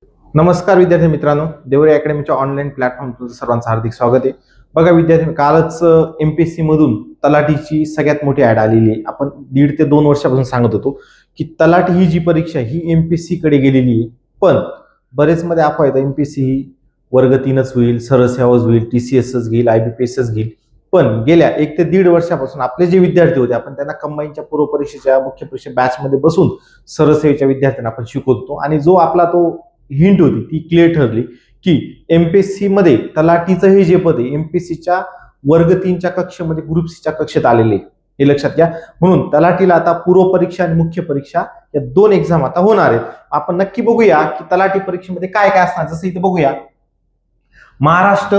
नमस्कार विद्यार्थी मित्रांनो, देवरे अकॅडमीच्या ऑनलाईन प्लॅटफॉर्म तुमचं सर्वांचं हार्दिक स्वागत आहे. बघा विद्यार्थी, कालच एमपीएससी मधून तलाठीची सगळ्यात मोठी ऍड आलेली आहे. आपण 1.5 ते 2 वर्षापासून सांगत होतो की तलाठी ही जी परीक्षा ही एमपीएससी कडे गेलेली आहे. पण बरेच मध्ये अफवा आहेत, एमपीएससी ही वर्ग 3च होईल, सरळ सेवाच होईल, टीसीएसच घेईल, आयबीपीएसच घेईल. पण गेल्या 1 ते 1.5 वर्षापासून आपले जे विद्यार्थी होते, आपण त्यांना कंबाईनच्या पूर्व परीक्षेच्या मुख्य परीक्षा बॅच मध्ये बसून सरळ सेवेच्या विद्यार्थ्यांना आपण शिकवतो आणि जो आपला तो हिंट होती ती क्लिअर ठरली की एमपीएससी मध्ये तलाठीचं हे जे पद आहे एमपीएससीच्या वर्ग 3च्या कक्षेमध्ये ग्रुप सीच्या कक्षेत आलेले, हे लक्षात घ्या. म्हणून तलाठीला आता पूर्व परीक्षा आणि मुख्य परीक्षा या 2 एक्झाम आता होणार आहेत. आपण नक्की बघूया की तलाठी परीक्षेमध्ये काय काय असणार. जसं इथे बघूया, महाराष्ट्र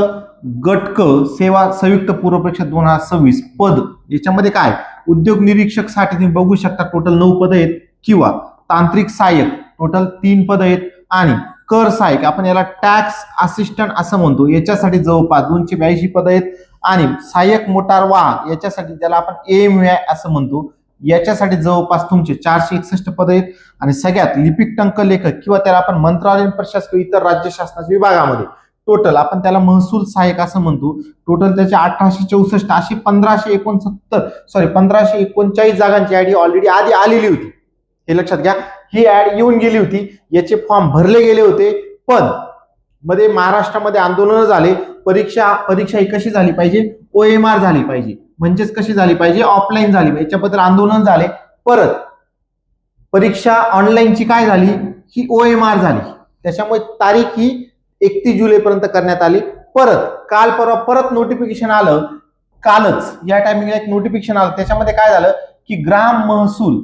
गट क सेवा संयुक्त पूर्व परीक्षा 2026 पद, याच्यामध्ये काय उद्योग निरीक्षक साठी तुम्ही बघू शकता टोटल 9 पद आहेत, किंवा तांत्रिक सहाय्यक टोटल 3 पद आहेत, आणि कर सहाय्यक आपण याला टॅक्स असिस्टंट असं म्हणतो, याच्यासाठी जवळपास 282 पद आहेत, आणि सहाय्यक मोटार वाहक याच्यासाठी ज्याला आपण एएमव्हीआय असं म्हणतो, याच्यासाठी जवळपास तुमचे 461 पद आहेत. आणि सगळ्यात लिपिक टंक लेखक किंवा त्याला आपण मंत्रालयीन प्रशासक इतर राज्य शासनाच्या विभागामध्ये टोटल आपण त्याला महसूल सहाय्यक असं म्हणतो, टोटल त्याचे 1864 अशी 1539 जागांची ऍड ऑलरेडी आधी आलेली होती, हे लक्षात घ्या. ही ऍड येऊन गेली होती, याचे फॉर्म भरले गेले होते, पण मध्ये महाराष्ट्रामध्ये आंदोलन झाले. परीक्षा ही कशी झाली पाहिजे, ओएमआर झाली पाहिजे, म्हणजेच कशी झाली पाहिजे, ऑफलाईन झाली पाहिजे, याच्याबद्दल आंदोलन झाले. परत परीक्षा ऑनलाईनची काय झाली, ही ओएमआर झाली, त्याच्यामुळे तारीख ही 31 जुलै पर्यंत करण्यात आली. परत काल परवा परत नोटिफिकेशन आलं, कालच या टायमिंगला एक नोटिफिकेशन आलं, त्याच्यामध्ये काय झालं की ग्राम महसूल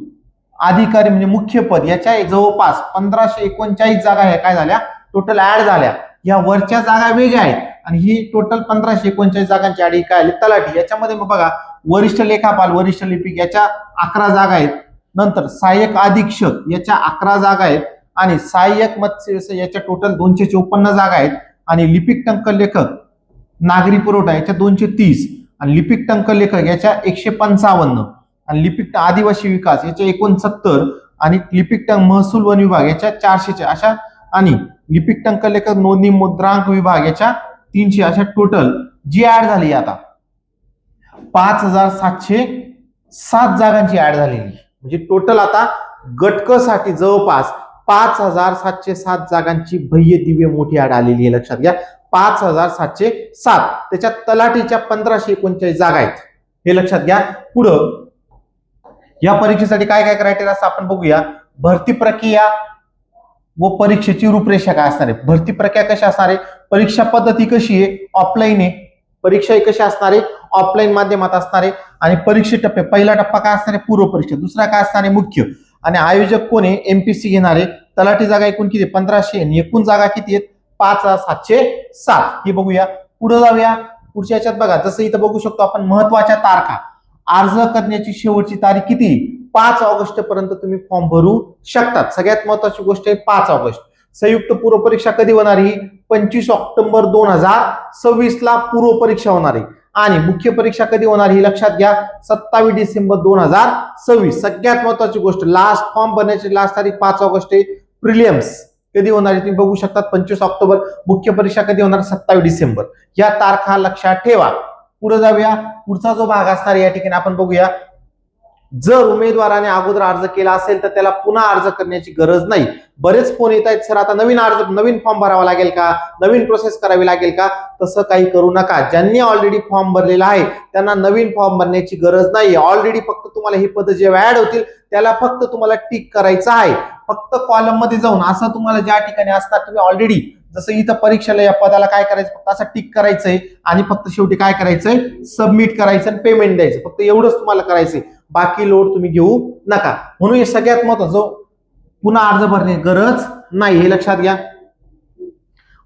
अधिकारी म्हणजे मुख्य पद याच्या जवळपास 1539 जागा ह्या काय झाल्या टोटल ऍड झाल्या. या वरच्या जागा वेगळ्या आहेत आणि ही टोटल 1539 जागांची ऍड काय आली तलाठी. याच्यामध्ये मग बघा, वरिष्ठ लेखापाल, वरिष्ठ लिपिक याच्या 11 जागा आहेत, नंतर सहाय्यक अधीक्षक याच्या 11 जागा आहेत, आणि सहाय्यक मत्स्य याच्या टोटल 254 जागा आहेत, आणि लिपिक टंक लेखक नागरी पुरवठा याच्या 230, आणि लिपिक टंक लेखक याच्या 155, आणि लिपिक आदिवासी विकास याच्या 69, आणि लिपिक टंक महसूल वन विभाग याच्या 400 अशा, आणि लिपिक टंक लेखक नोंदणी मुद्रांक विभाग याच्या 300 अशा टोटल जी ऍड झाली आता 5707 जागांची ऍड झालेली. म्हणजे टोटल आता गटक साठी जवळपास 5707 जागांची भव्य दिव्य मोठी ऍड आलेली आहे, लक्षात घ्या. 5707, त्याच्यात तलाठीच्या 1539 जागा आहेत, हे लक्षात घ्या. पुढं या परीक्षेसाठी काय काय क्रायटेरिया असं आपण बघूया. भरती प्रक्रिया व परीक्षेची रूपरेषा काय असणार आहे. भरती प्रक्रिया कशी असणार आहे, परीक्षा पद्धती कशी आहे, ऑफलाईन आहे. परीक्षा ही कशी असणार आहे, ऑफलाईन माध्यमात असणार आहे. आणि परीक्षे टप्पे, पहिला टप्पा काय असणार आहे, पूर्व परीक्षा, दुसरा काय असणार आहे, मुख्य. आणि आयोजक कोण आहे, एमपीएससी घेणार आहे. तलाठी जागा एकूण किती, 1500, आणि एकूण जागा किती आहेत, 5707. ही बघूया. पुढे जाऊया. पुढच्या याच्यात बघा, जसं इथं बघू शकतो आपण महत्वाच्या तारखा. अर्ज करण्याची शेवटची तारीख किती, 5 ऑगस्ट पर्यंत तुम्ही फॉर्म भरू शकतात. सगळ्यात महत्वाची गोष्ट आहे 5 ऑगस्ट. संयुक्त पूर्व परीक्षा कधी होणार ही, 25 ऑक्टोबर 2026 ला पूर्व परीक्षा होणार आहे. आणि मुख्य परीक्षा कधी होणार ही लक्षात घ्या, 27 डिसेंबर 2026. सगळ्यात महत्वाची गोष्ट, लास्ट फॉर्म भरण्याची लास्ट तारीख 5 ऑगस्ट आहे. प्रिलिम्स कधी होणार आहे तुम्ही बघू शकता, 25 ऑक्टोबर. मुख्य परीक्षा कधी होणार, 27 डिसेंबर. या तारखा लक्षात ठेवा. पुढे जाऊया. पुढचा जो भाग असणार या ठिकाणी आपण बघूया, जर उमेदवाराने अगोदर अर्ज केला असेल तर त्याला पुन्हा अर्ज करण्याची गरज नाही. बरेच फोन येत आहेत, सर आता नवीन फॉर्म भरावा लागेल का, नवीन प्रोसेस करावी लागेल का. तसं काही करू नका. ज्यांनी ऑलरेडी फॉर्म भरलेला आहे त्यांना नवीन फॉर्म भरण्याची गरज नाही. ऑलरेडी फक्त तुम्हाला हे पद जेव्हा ऍड होतील त्याला फक्त तुम्हाला टिक करायचं आहे. फक्त कॉलम मध्ये जाऊन असं तुम्हाला ज्या ठिकाणी असतात तुम्ही ऑलरेडी, जसं इथं परीक्षेला या पदाला काय करायचं, फक्त असं टिक करायचंय आणि फक्त शेवटी काय करायचंय, सबमिट करायचं आणि पेमेंट द्यायचं. फक्त एवढंच तुम्हाला करायचंय, बाकी लोड तुम्ही घेऊ नका. म्हणून हे सगळ्यात महत्त्वाचं, पुन्हा अर्ज भरणे गरज नाही, हे लक्षात घ्या.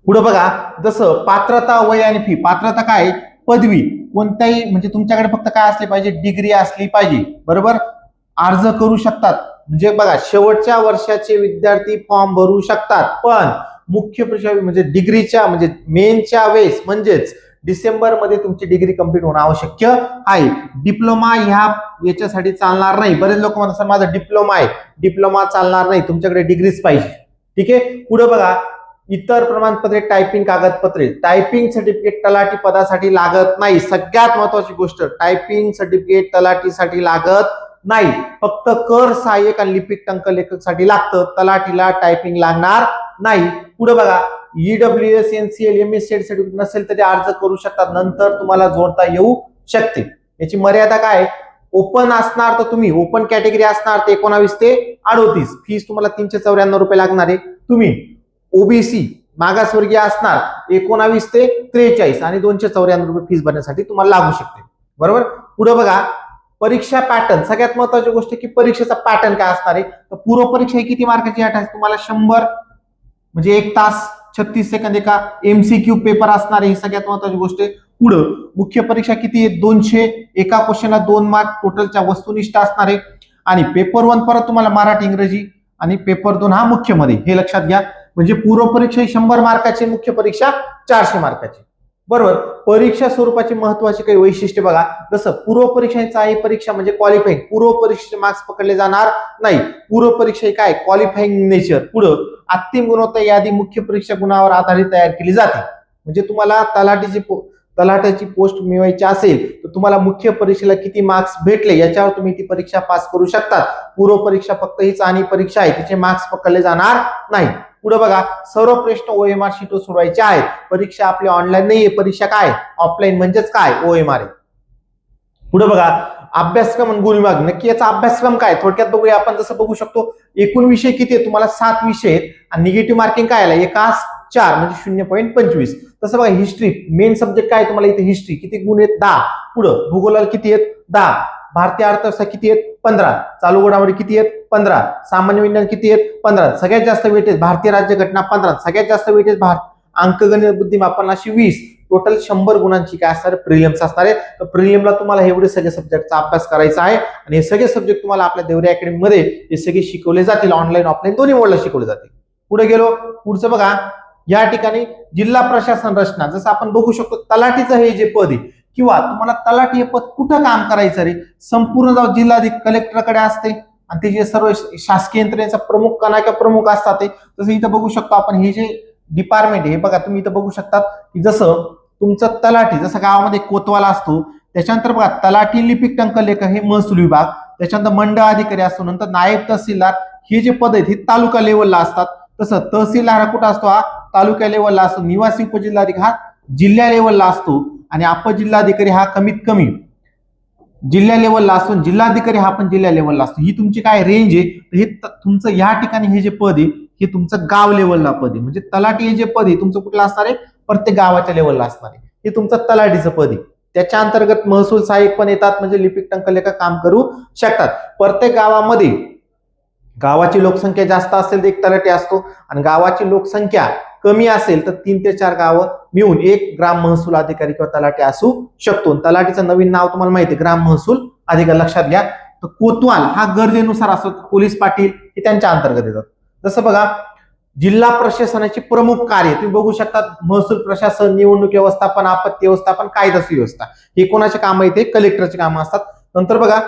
पुढे बघा, जसं पात्रता, वय आणि फी. पात्रता काय, पदवी कोणत्याही, म्हणजे तुमच्याकडे फक्त काय असली पाहिजे, डिग्री असली पाहिजे, बरोबर. अर्ज करू शकतात, म्हणजे बघा शेवटच्या वर्षाचे विद्यार्थी फॉर्म भरू शकतात, पण मुख्य परीक्षा म्हणजे डिग्रीच्या म्हणजे मेनच्या वेळेस म्हणजेच डिसेंबर मध्ये तुमची डिग्री कंप्लीट होणं आवश्यक आहे. डिप्लोमा याच्यासाठी चालणार नाही. बरेच लोक म्हणतात माझा डिप्लोमा आहे, डिप्लोमा चालणार नाही, तुमच्याकडे डिग्रीच पाहिजे. ठीक आहे. पुढे बघा, इतर प्रमाणपत्रे, टायपिंग कागदपत्रे, टायपिंग सर्टिफिकेट तलाठी पदासाठी लागत नाही. सगळ्यात महत्वाची गोष्ट, टायपिंग सर्टिफिकेट तलाठीसाठी लागत नाही. फक्त कर सहाय्यक आणि लिपिक टंकलेखक साठी लागतं. तलाठीला टायपिंग लागणार नाही. पुढे बघा, EWS, NCL, MS सर्टिफिकेट नसेल तरी अर्ज करू शकतात. नंतर तुम्हाला जोडता येऊ शकते. याची मर्यादा काय? ओपन असणार तर तुम्ही, ओपन कॅटेगरी असणार ते 19 ते 38, फीस तुम्हाला 394 रुपये लागणार आहे. तुम्ही ओबीसी मागासवर्गीय असणार 19 ते 43 आणि 294 रुपये फीस भरण्यासाठी तुम्हाला लागू शकते. बरोबर. पुढे बघा, परीक्षा पॅटर्न. सगळ्यात महत्वाची गोष्ट की परीक्षेचा पॅटर्न काय असणार आहे. तर पूर्व परीक्षा ही किती मार्काची आहे? तुम्हाला 100 म्हणजे 1 तास 36 सेकंद एका MCQ पेपर असणार आहे. ही सगळ्यात महत्वाची गोष्ट आहे. पुढं मुख्य परीक्षा किती आहे? 200, एका क्वेश्चनला 2 मार्क, टोटलच्या वस्तुनिष्ठ असणार आहे. आणि पेपर 1 परत तुम्हाला मराठी इंग्रजी आणि पेपर 2 हा मुख्य मध्ये, हे लक्षात घ्या. म्हणजे पूर्व परीक्षा 100 मार्काची, मुख्य परीक्षा 400 मार्काची. बरोबर. परीक्षा स्वरूपाची महत्वाची काही वैशिष्ट्य बघा. जसं पूर्व परीक्षेचा ही परीक्षा म्हणजे क्वालिफाईंग, पूर्व परीक्षेचे मार्क्स पकडले जाणार नाही. पूर्व परीक्षा काय? Qualifying nature. पुढं अंतिम गुणवत्ता यादी मुख्य परीक्षा गुणावर आधारित तयार केली जाते. म्हणजे तुम्हाला तलाठ्याची पोस्ट मिळवायची असेल तर तुम्हाला मुख्य परीक्षेला किती मार्क्स भेटले याच्यावर तुम्ही ती परीक्षा पास करू शकता. पूर्व परीक्षा फक्त ही चाचणी परीक्षा आहे, तिचे मार्क्स पकडले जाणार नाही. पुढे बघा, सर्व प्रश्न OMR शीटवर सोडवायचे आहेत. परीक्षा आपली ऑनलाईन नाहीये, परीक्षा काय? ऑफलाईन. म्हणजेच काय? OMR आहे. पुढे बघा, अभ्यासक्रम आणि गुणविभाग. नक्की याचा अभ्यासक्रम काय? थोडक्यात बघूया आपण. जसं बघू शकतो, एकूण विषय किती आहेत? तुम्हाला 7 विषय आहेत आणि निगेटिव्ह मार्किंग काय आला? एकास 4 म्हणजे 0.25. तसं बघा, हिस्ट्री मेन सब्जेक्ट काय तुम्हाला इथे? हिस्ट्री. किती गुण आहेत? 10. पुढं भूगोलाला किती आहेत? 10. भारतीय अर्थव्यवस्था किती आहेत? 15. चालू घडामोडी किती आहेत? 15. सामान्य विज्ञान किती आहेत? 15. सगळ्यात जास्त वेटेज भारतीय राज्यघटना 15. सगळ्यात जास्त वेटेज अंकगणित बुद्धिमापनाशी 20. टोटल 100 गुणांची काय असणार? प्रिलिम्स असणार आहे. तर प्रिलिमला तुम्हाला एवढे सगळे सब्जेक्टचा अभ्यास करायचा आहे आणि हे सगळे सब्जेक्ट तुम्हाला आपल्या देवरे अकॅडमी मध्ये हे सगळे शिकवले जातील. ऑनलाईन ऑफलाईन दोन्ही मोडला शिकवले जातील. पुढे गेलो, पुढचं बघा, या ठिकाणी जिल्हा प्रशासन रचना. जसं आपण बघू शकतो, तलाठीचं हे जे पद आहे किंवा तुम्हाला तलाठी हे पद कुठं काम करायचं रे? संपूर्ण जाऊ जिल्हाधिकारी कलेक्टरकडे असते आणि ते जे सर्व शासकीय यंत्रणेचा प्रमुख कणाका प्रमुख असतात ते. तसं इथं बघू शकतो आपण, हे जे डिपार्टमेंट आहे बघा, तुम्ही इथं बघू शकता की जसं तुमचं तलाठी, जसं गावामध्ये कोतवाल असतो, त्याच्यानंतर बघा तलाठी लिपिक टंकलेखक हे महसूल विभाग, त्याच्यानंतर मंडळ अधिकारी असतो, नंतर नायब तहसीलदार. हे जे पद आहेत हे तालुका लेवलला असतात. तसं तहसीलदार कुठं असतो? हा तालुका लेवलला असतो. निवासी उपजिल्हाधिकारी हा जिल्हा लेवलला असतो आणि उपजिल्हाधिकारी हा कमीत कमी जिल्हा लेवलला असतो. जिल्हाधिकारी हा पण जिल्हा लेवलला असतो. ही तुमची काय रेंज आहे? हे तुमचं या ठिकाणी हे जे पद आहे हे तुमचं गाव लेवलला पद आहे. म्हणजे तलाठी हे जे पद आहे तुमचं कुठलं असणार आहे? प्रत्येक गावाच्या लेवलला असणार आहे. हे तुमचं तलाठीचं पद आहे. त्याच्या अंतर्गत महसूल सहाय्यक पण येतात, म्हणजे लिपिक टंकलेखक काम करू शकतात. प्रत्येक गावामध्ये गावाची लोकसंख्या जास्त असेल तर एक तलाठी असतो आणि गावाची लोकसंख्या कमी असेल तर 3 ते 4 गावं मिळून एक ग्राम महसूल अधिकारी किंवा तलाठी असू शकतो. तलाठीचं नवीन नाव तुम्हाला माहिती आहे, ग्राम महसूल अधिकारी. लक्षात घ्या. तर कोतवाल हा गरजेनुसार असतो. पोलीस पाटील हे त्यांच्या अंतर्गत येतात. जसं बघा, जिल्हा प्रशासनाची प्रमुख कार्य तुम्ही बघू शकता, महसूल प्रशासन, निवडणूक व्यवस्थापन, आपत्ती व्यवस्थापन, कायदा सुव्यवस्था. हे कोणाचे काम आहे? ते कलेक्टरचे काम असतात. नंतर बघा,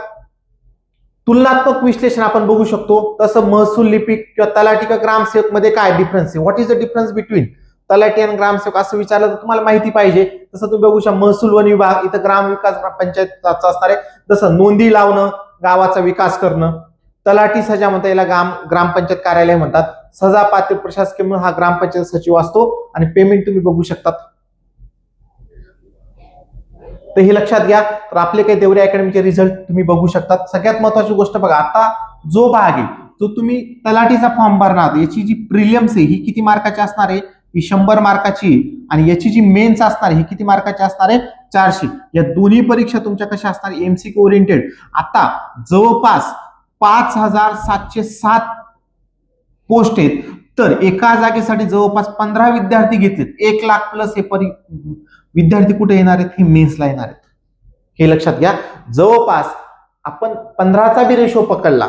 तुलनात्मक विश्लेषण आपण बघू शकतो. तसं महसूल लिपिक किंवा तलाठी किंवा ग्रामसेवक मध्ये काय डिफरन्स आहे? What is the difference between तलाठी आणि ग्रामसेवक असं विचारलं तर तुम्हाला माहिती पाहिजे. तसं तुम्ही बघू शकता, महसूल वन विभाग इथं ग्राम विकास पंचायतचा असणार आहे. जसं नोंदी लावणं, गावाचा विकास करणं. तलाठी सजा म्हणता, याला ग्रामपंचायत कार्यालय म्हणतात. सजा पात्र प्रशासकीय म्हणून हा ग्रामपंचायत सचिव असतो आणि पेमेंट तुम्ही बघू शकतात. तर हे लक्षात घ्या. तर आपले काही देवरे अकॅडमीचे रिझल्ट तुम्ही बघू शकतात. सगळ्यात महत्वाची गोष्ट बघा, आता जो भाग आहे जो तुम्ही तलाठीचा फॉर्म भरणार, याची जी प्रिलिम्स आहे ही किती मार्काची असणार आहे? ही 100 मार्काची. आणि याची जी मेन्स असणार ही किती मार्काची असणार आहे? 400. या दोन्ही परीक्षा तुमच्या कशा असणार? MCQ oriented. आता जवळपास 5707 पोस्ट आहेत. तर एका जागेसाठी जवळपास 15 विद्यार्थी घेतलेत. 1 लाख प्लस हे विद्यार्थी कुठे येणार आहेत? हे मेन्सला येणार आहेत. हे लक्षात घ्या. जवळपास आपण 15चा बी रेशो पकडला,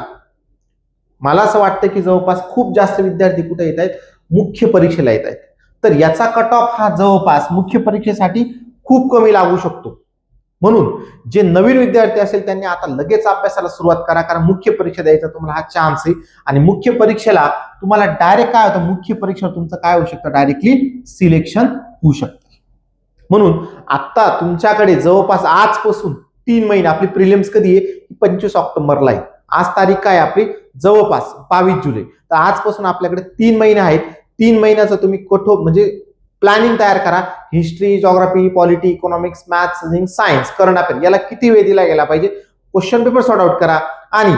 मला असं वाटतं की जवळपास खूप जास्त विद्यार्थी कुठे येत आहेत? मुख्य परीक्षेला येत आहेत. तर याचा कट ऑफ हा जवळपास मुख्य परीक्षेसाठी खूप कमी लागू शकतो. म्हणून जे नवीन विद्यार्थी असेल त्यांनी आता लगेच अभ्यासाला सुरुवात करा, कारण मुख्य परीक्षा द्यायचा तुम्हाला हा चान्स आहे. आणि मुख्य परीक्षेला तुम्हाला डायरेक्ट काय होतं, मुख्य परीक्षा तुमचं काय होऊ शकतं, डायरेक्टली सिलेक्शन होऊ शकतं. म्हणून आता तुमच्याकडे जवळपास आजपासून 3 महिने, आपली प्रिलिम्स कधी आहे, 25 ऑक्टोबरला आहे. आज तारीख काय आपली, जवळपास 22 जुलै. तर आजपासून आपल्याकडे 3 महिने आहेत. 3 महिन्याचं तुम्ही कठोर म्हणजे प्लॅनिंग तयार करा. History, geography, polity, economics, maths, science, current affair याला किती वेळ दिला गेला पाहिजे, क्वेश्चन पेपर सॉर्ट आउट करा. आणि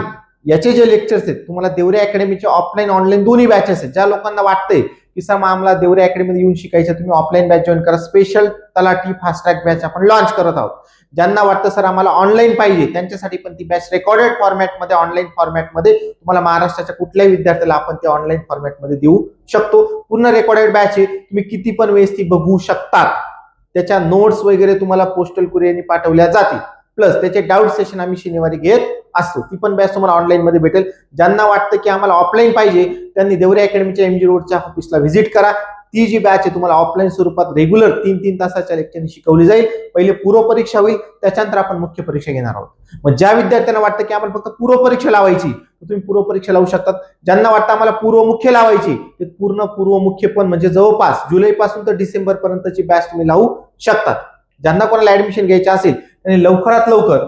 याचे जे लेक्चर्स आहेत तुम्हाला देवरे अकॅडमीचे ऑफलाईन ऑनलाईन दोन्ही बॅचेस आहेत. ज्या लोकांना वाटतंय की सर आम्हाला देवरे अकॅडमीमध्ये येऊन शिकायचं, तुम्ही ऑफलाईन बॅच जॉईन करा. स्पेशल तलाठी फास्ट ट्रॅक बॅच आपण लॉन्च करत आहोत. ज्यांना वाटतं सर आम्हाला ऑनलाईन पाहिजे त्यांच्यासाठी पण ती बॅच रेकॉर्डेड फॉर्मॅटमध्ये, ऑनलाईन फॉर्मॅटमध्ये तुम्हाला महाराष्ट्राच्या कुठल्याही विद्यार्थ्याला आपण ते ऑनलाईन फॉर्मॅटमध्ये देऊ शकतो. पूर्ण रेकॉर्डेड बॅच आहे, तुम्ही किती पण वेळेस ती बघू शकतात. त्याच्या नोट्स वगैरे तुम्हाला पोस्टल कुरिअरने पाठवल्या जातील. प्लस त्याचे डाऊट सेशन आम्ही शनिवारी घेत असतो, ती पण बॅच तुम्हाला ऑनलाईन मध्ये भेटेल. ज्यांना वाटतं की आम्हाला ऑफलाईन पाहिजे त्यांनी देवरे अकॅडमीच्या MG रोडच्या ऑफिसला व्हिजिट करा. ती जी बॅच आहे तुम्हाला ऑफलाईन स्वरूपात रेग्युलर 3-3 तासाच्या लेक्चरने शिकवली जाईल. पहिले पूर्व परीक्षा होईल, त्याच्यानंतर आपण मुख्य परीक्षा घेणार आहोत. मग ज्या विद्यार्थ्यांना वाटतं की आम्हाला फक्त पूर्व परीक्षा लावायची, तुम्ही पूर्व परीक्षा लावू शकतात. ज्यांना वाटतं आम्हाला पूर्व मुख्य लावायची, ते पूर्ण पूर्व मुख्य पण म्हणजे जवळपास जुलैपासून तर डिसेंबर पर्यंतची बॅच तुम्ही लावू शकतात. ज्यांना कोणाला ऍडमिशन घ्यायचे असेल त्यांनी लवकरात लवकर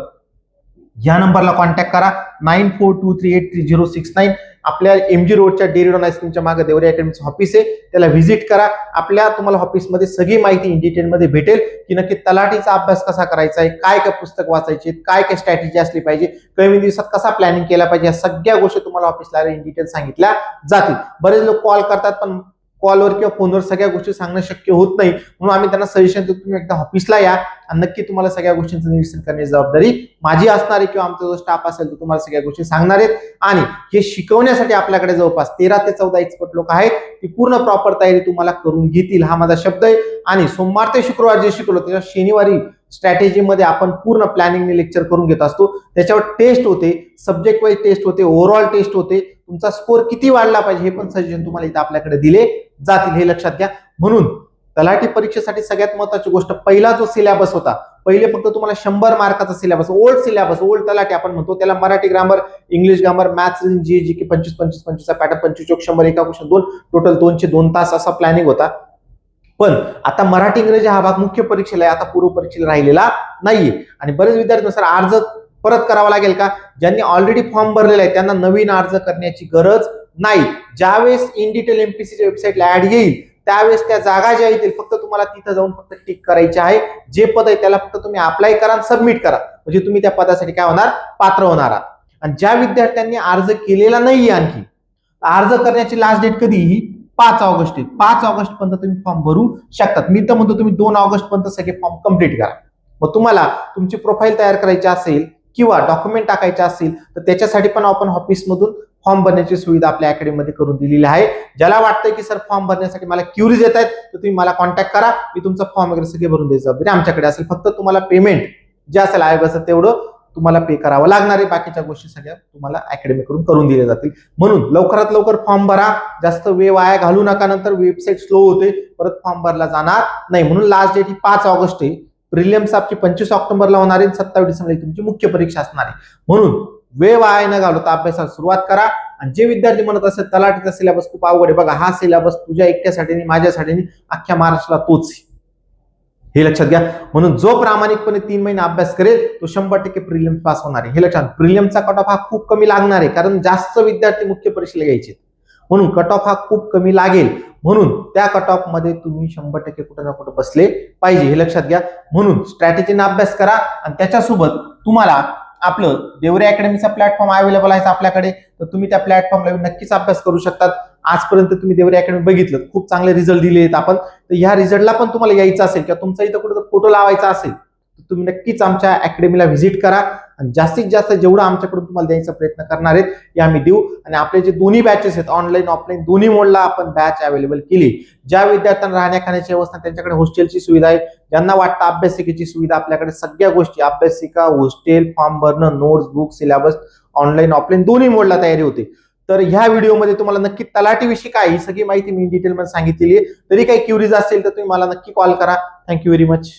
या नंबरला कॉन्टॅक्ट करा, 9423833069. आपल्या MG रोडच्या डेअरी डॉन आईस्क्रीमच्या मागे देवरे अकॅडमीचं ऑफिस आहे, त्याला व्हिजिट करा. आपल्या तुम्हाला ऑफिसमध्ये सगळी माहिती इन डिटेलमध्ये भेटेल की नक्की तलाठीचा अभ्यास कसा करायचा आहे, काय काय पुस्तक वाचायचे, काय काय स्ट्रॅटेजी असली पाहिजे, कमी दिवसात कसा प्लॅनिंग केला पाहिजे, या सगळ्या गोष्टी तुम्हाला ऑफिसला इन डिटेल सांगितल्या जातील. बरेच लोक कॉल करतात पण कॉलवर किंवा फोनवर सगळ्या गोष्टी सांगणं शक्य होत नाही, म्हणून आम्ही त्यांना सजेशन देतो तुम्ही एकदा ऑफिसला या आणि नक्की तुम्हाला सगळ्या गोष्टींचं निरीक्षण करण्याची जबाबदारी माझी असणार आहे किंवा आमचा जो स्टाफ असेल तो तुम्हाला सगळ्या गोष्टी सांगणार आहेत. आणि हे शिकवण्यासाठी आपल्याकडे जवळपास 13 ते 14 एक्सपर्ट लोक आहेत, ती पूर्ण प्रॉपर तयारी तुम्हाला करून घेतील, हा माझा शब्द आहे. आणि सोमवार ते शुक्रवार जे शिकवलं त्याच्या शनिवारी स्ट्रॅटेजीमध्ये आपण पूर्ण प्लॅनिंगने लेक्चर करून घेत असतो. त्याच्यावर टेस्ट होते, सब्जेक्ट वाईज टेस्ट होते, ओव्हरऑल टेस्ट होते, तुमचा स्कोर किती वाढला पाहिजे हे पण सजेशन तुम्हाला इथं आपल्याकडे दिले जातील, हे लक्षात घ्या. म्हणून तलाठी परीक्षेसाठी सगळ्यात महत्त्वाची गोष्ट, पहिला जो सिलेबस होता, पहिले फक्त तुम्हाला 100 मार्काचा सिलेबस, ओल्ड सिलेबस, ओल्ड तलाठी आपण म्हणतो त्याला, Marathi grammar, English grammar, maths, GK 25-25-25 pattern, 25-100 एका क्वेश्चन 2, टोटल 202 तास असा प्लॅनिंग होता. पण आता मराठी इंग्रजी हा भाग मुख्य परीक्षेला आहे, आता पूर्व परीक्षेला राहिलेला नाहीये. आणि बरेच विद्यार्थी सर अर्ज परत करावा लागेल का, ज्यांनी ऑलरेडी फॉर्म भरलेला आहे त्यांना नवीन अर्ज करण्याची गरज नाही. ज्यावेळेस इन डिटेल MPSCच्या वेबसाईटला ऍड येईल त्यावेळेस त्या जागा ज्या येतील फक्त तुम्हाला तिथं जाऊन फक्त टिक करायचे आहे. जे पद आहे त्याला फक्त तुम्ही अप्लाय करा आणि सबमिट करा, म्हणजे तुम्ही त्या पदासाठी काय होणार, पात्र होणार आहात. आणि ज्या विद्यार्थ्यांनी अर्ज केलेला नाहीये आणखी, अर्ज करण्याची लास्ट डेट कधी ही 5 ऑगस्ट आहे. 5 ऑगस्ट पर्यंत तुम्ही फॉर्म भरू शकतात. मी तर म्हणतो तुम्ही 2 ऑगस्ट पर्यंत सगळे फॉर्म कंप्लीट करा. मग तुम्हाला तुमची प्रोफाईल तयार करायची असेल किंवा डॉक्युमेंट टाकायचे असतील तर त्याच्यासाठी पण आपण ऑफिसमधून फॉर्म भरण्याची सुविधा आपल्या अकॅडमीमध्ये करून दिलेली आहे. ज्याला वाटतंय की सर फॉर्म भरण्यासाठी मला क्युरीज येत आहेत तर तुम्ही मला कॉन्टॅक्ट करा, मी तुमचा फॉर्म वगैरे सगळे भरून द्यायची जबाबदारी आमच्याकडे असेल. फक्त तुम्हाला पेमेंट जे असेल आयोगाचं तेवढं तुम्हाला पे करावं लागणार आहे, बाकीच्या गोष्टी सगळ्या तुम्हाला अकॅडमीकडून करून दिल्या जातील. म्हणून लवकरात लवकर फॉर्म भरा, जास्त वेळ वाया घालू नका, नंतर वेबसाईट स्लो होते, परत फॉर्म भरला जाणार नाही. म्हणून लास्ट डेट ही 5 ऑगस्ट आहे. प्रिलिम्स आपली 25 ऑक्टोबरला होणार आहे, 27 डिसेंबरला तुमची मुख्य परीक्षा असणार आहे. म्हणून वेळ वाया न घालवता अभ्यासाला सुरुवात करा. आणि जे विद्यार्थी म्हणत असेल तलाठीचा सिलेबस खूप अवघड आहे, बघा हा सिलेबस तुझ्या एकट्यासाठी आणि माझ्यासाठी अख्ख्या महाराष्ट्राला तोच आहे, हे लक्षात घ्या. म्हणून जो प्रामाणिकपणे 3 महिने अभ्यास करेल तो 100% प्रिलिम्स पास होणार आहे, हे लक्षात. प्रिलिम्सचा कट ऑफ हा खूप कमी लागणार आहे, कारण जास्त विद्यार्थी मुख्य परीक्षेला घ्यायचे, म्हणून कट ऑफ हा खूप कमी लागेल. म्हणून त्या कट ऑफ मध्ये तुम्ही 100% कुठे ना कुठे बसले पाहिजे, हे लक्षात घ्या. म्हणून स्ट्रॅटेजीने अभ्यास करा आणि त्याच्यासोबत तुम्हाला आपलं देवरे अकॅडमीचा प्लॅटफॉर्म अवेलेबल आहे आपल्याकडे, तर तुम्ही त्या प्लॅटफॉर्मला नक्कीच अभ्यास करू शकतात. आजपर्यंत तुम्ही देवरे अकॅडमी बघितलं, खूप चांगले रिझल्ट दिले आहेत आपण, तर ह्या रिझल्टला पण तुम्हाला यायचं असेल किंवा तुमचा इथं कुठं फोटो लावायचा असेल तर तुम्ही नक्कीच आमच्या अकॅडमीला व्हिजिट करा आणि जास्तीत जास्त जेवढं आमच्याकडून तुम्हाला द्यायचा प्रयत्न करणार आहेत हे आम्ही देऊ. आणि आपले जे दोन्ही बॅचेस आहेत ऑनलाईन ऑफलाईन दोन्ही मोडला आपण बॅच अवेलेबल केली. ज्या विद्यार्थ्यांना राहण्या खाण्याची व्यवस्था, त्यांच्याकडे हॉस्टेलची सुविधा आहे. ज्यांना वाटतं अभ्यासिकेची सुविधा, आपल्याकडे सगळ्या गोष्टी, अभ्यासिका, हॉस्टेल, फॉर्म भरणं, notes, book, syllabus online offline दोन्ही मोडला तयारी होते. तर ह्या व्हिडिओमध्ये तुम्हाला नक्की तलाठीविषयी काय ही सगळी माहिती मी डिटेलमध्ये सांगितलेली आहे. तरी काही क्युरीज असेल तर तुम्ही मला नक्की कॉल करा. Thank you very much.